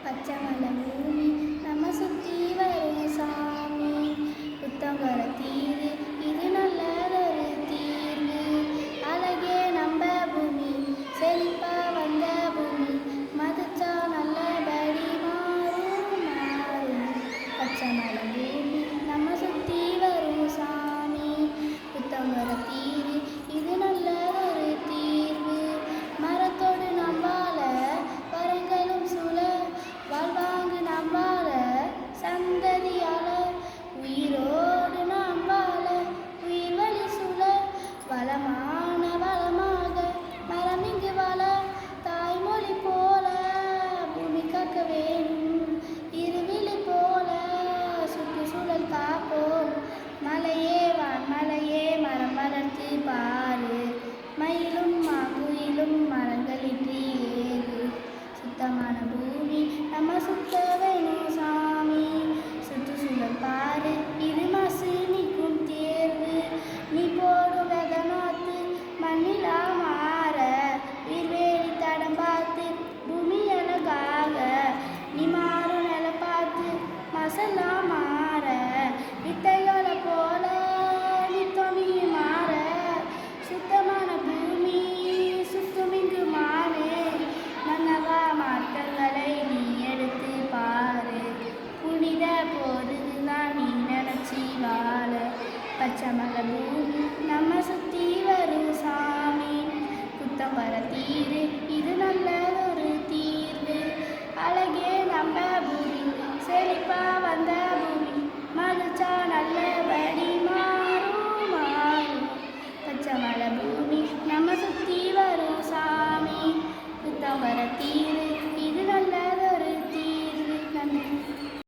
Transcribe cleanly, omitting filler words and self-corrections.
பச்சை மலை பூமி நம்ம சுற்றி வரும் சாமி. புத்தங்கர தீரு இது நல்லதொரு தீர்வு. அழகே நம்ம பூமி செழிப்பா வந்த பூமி. மதிச்சா நல்லபடி மாறும். பச்சை மலை பூமி நம்ம சுற்றி வரும் சாமி. புத்தங்கர தீரு இது நல்லதொரு தீர்வு. மரத்தோடு நம்பால வரங்களும் சூழ வாழ்வாங்கு நம்பால சந்ததியால. உயிரோடு நம்பால உயிர் வழி சூழ வளமான வளமாக மரம் இங்கு வாழ. தாய்மொழி போல பூமி காக்க வேணும் இருவிழி போல சுற்றுச்சூழல் காப்போம். மலையே வான்மலையே மரம் வளர்த்து பாரு. மயிலும் மாங்குயிலும் மரங்களின்றி ஏறு. சுத்தமான பூமி நம்ம சுத்த வேணும் சாமி. சுற்றுச்சூழல் பாரு இது மாசு நீக்கும் தேர்வு. நீ போடும் வெத நாத்து மண்ணிலா மாற. உயிர்வேலி தடம் பார்த்து பூமி அழகாக. நீ மாறும் நில பார்த்து மசலா மாற. வித்தையோல போல நித்தம் நீ மாற. சுத்தமான பூமி சுத்தம் இங்கு மாறே. மன்னவா மாற்றங்களை நீ எடுத்து பாரு. புனித போதுதான் நீ நினைச்சி வாழ. பச்சை மலை பூமி நம்ம சுற்றி வரும் சாமி. குத்தம் வர தீரு இது நல்லதொரு தீர்வு. அழகே நம்ம பூமி செழிப்பா வந்த பூமி. மதிச்சா நல்லபடி மாறும். பச்சை மலை பூமி நம்ம சுற்றி வரும் சாமி. குத்தம் வர தீரு